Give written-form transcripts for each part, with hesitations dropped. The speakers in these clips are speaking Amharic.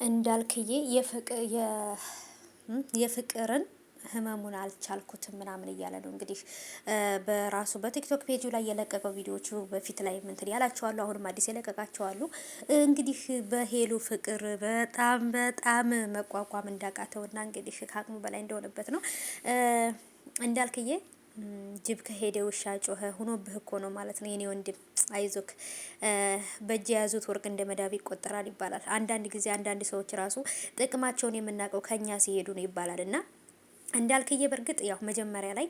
እንዳልክዬ የፍቅርን ህመሙን አልቻልኩትም ምናምን እያለ ነው እንግዲህ በራሱ በቲክቶክ ፔጁ ላይ የለቀቀው ቪዲዮቹ በፊት ላይ እንትን ያላቸዋሉ። አሁንም አዲስ የለቀቃቸዋሉ። እንግዲህ በሄሉ ፍቅር በጣም መቋቋም እንዳቃተውና እንግዲህ ከአቅሙ በላይ እንደሆነበት ነው እንዳልክዬ ጅብ ከሄደ ውሻ ጮኸ ሆኖብህ እኮ ነው ማለት ነው የኔ ወንድም። አይዞክ በእጅ የያዙት ወርቅ እንደ መዳብ ይቆጠራል ይባላል። አንዳንድ ጊዜ አንዳንድ ሰዎች ራሱ ጥቅማቸውን የምናውቀው ከኛ ሲሄዱ ነው ይባላል እና እንዳልክዬ በእርግጥ ያው መጀመሪያ ላይ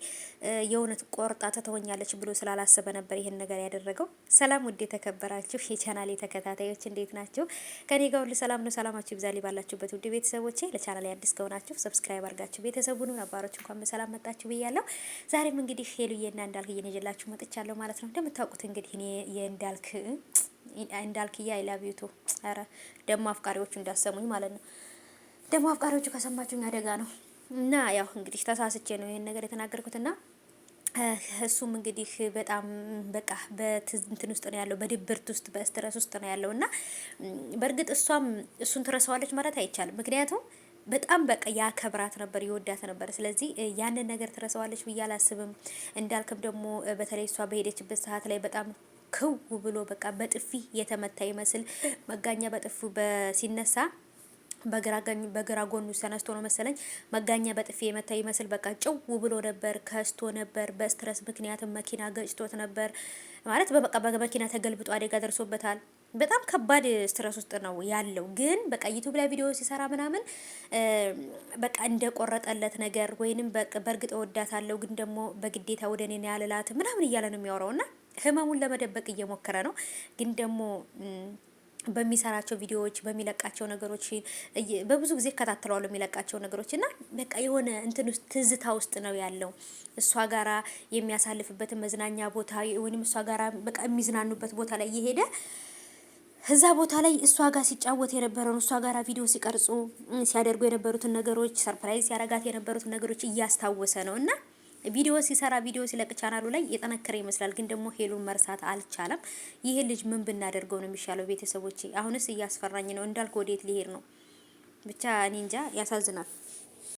የእውነት ቆርጣ ተተወኛለች ብሎ ስላላሰበ ነበር ይሄን ነገር ያደረገው። ሰላም ውድ የተከበራችሁ የቻናሌ ተከታታዮች እንዴት ናችሁ? ከኔ ጋር ሁሉ ሰላም ነው። ሰላማችሁ ይብዛልኝ ባላችሁበት ውድ ቤተሰቦቼ። ለቻናሌ አዲስ ከሆናችሁ ሰብስክራይብ አድርጋችሁ ቤተሰቡን ነባሮች እንኳን በሰላም መጣችሁ ብያለሁ። ዛሬም እንግዲህ ሄሉዬና እንዳልክዬን ይዤላችሁ መጥቻለሁ ማለት ነው። እንደምታውቁት እንግዲህ እኔ እንዳልክዬ አይ ላቭ ዩ ቱ ኧረ ደግሞ አፍቃሪዎቹ እንዳሰሙኝ ማለት ነው። ደግሞ አፍቃሪዎቹ ከሰማችሁኝ አደጋ ነው። እና ያው እንግዲህ ተሳስቼ ነው ይሄን ነገር የተናገርኩትና እሱም እንግዲህ በጣም በቃ በእንትን ውስጥ ነው ያለው፣ በድብርት ውስጥ በስትረስ ውስጥ ነው ያለው እና በእርግጥ እሷም እሱን ትረሳዋለች ማለት አይቻልም። ምክንያቱም በጣም በቃ ያከብራት ነበር፣ ይወዳት ነበር። ስለዚህ ያንን ነገር ትረሳዋለች ብዬ አላስብም። እንዳልክም ደግሞ በተለይ እሷ በሄደችበት ሰዓት ላይ በጣም ክው ብሎ በቃ በጥፊ የተመታ ይመስል መጋኛ በጥፊ ሲነሳ በግራ ጎኑ ተነስቶ ነው መሰለኝ መጋኛ በጥፊ የመታ ይመስል በቃ ጭው ብሎ ነበር፣ ከስቶ ነበር። በስትረስ ምክንያት መኪና ገጭቶት ነበር ማለት በቃ በመኪና ተገልብጦ አደጋ ደርሶበታል። በጣም ከባድ ስትረስ ውስጥ ነው ያለው። ግን በቃ ዩቲዩብ ላይ ቪዲዮ ሲሰራ ምናምን በቃ እንደቆረጠለት ነገር ወይንም በእርግጥ እወዳታለሁ ግን ደግሞ በግዴታ ወደ እኔ ያለላት ምናምን እያለ ነው የሚያወራውና ህመሙን ለመደበቅ እየሞከረ ነው። ግን ደግሞ በሚሰራቸው ቪዲዮዎች በሚለቃቸው ነገሮች በብዙ ጊዜ እከታተለዋለሁ የሚለቃቸው ነገሮች እና በቃ የሆነ እንትን ውስጥ ትዝታ ውስጥ ነው ያለው። እሷ ጋራ የሚያሳልፍበትን መዝናኛ ቦታ ወይንም እሷ ጋራ በቃ የሚዝናኑበት ቦታ ላይ እየሄደ እዛ ቦታ ላይ እሷ ጋር ሲጫወት የነበረውን እሷ ጋራ ቪዲዮ ሲቀርጹ ሲያደርጉ የነበሩትን ነገሮች ሰርፕራይዝ ያረጋት የነበሩትን ነገሮች እያስታወሰ ነው እና ቪዲዮ ሲሰራ ቪዲዮ ሲለቅ ቻናሉ ላይ የጠነከረ ይመስላል። ግን ደግሞ ሄሉን መርሳት አልቻለም። ይሄ ልጅ ምን ብናደርገው ነው የሚሻለው? ቤተሰቦቼ አሁንስ እያስፈራኝ ነው። እንዳልክ ወዴት ሊሄድ ነው? ብቻ እኔ እንጃ፣ ያሳዝናል።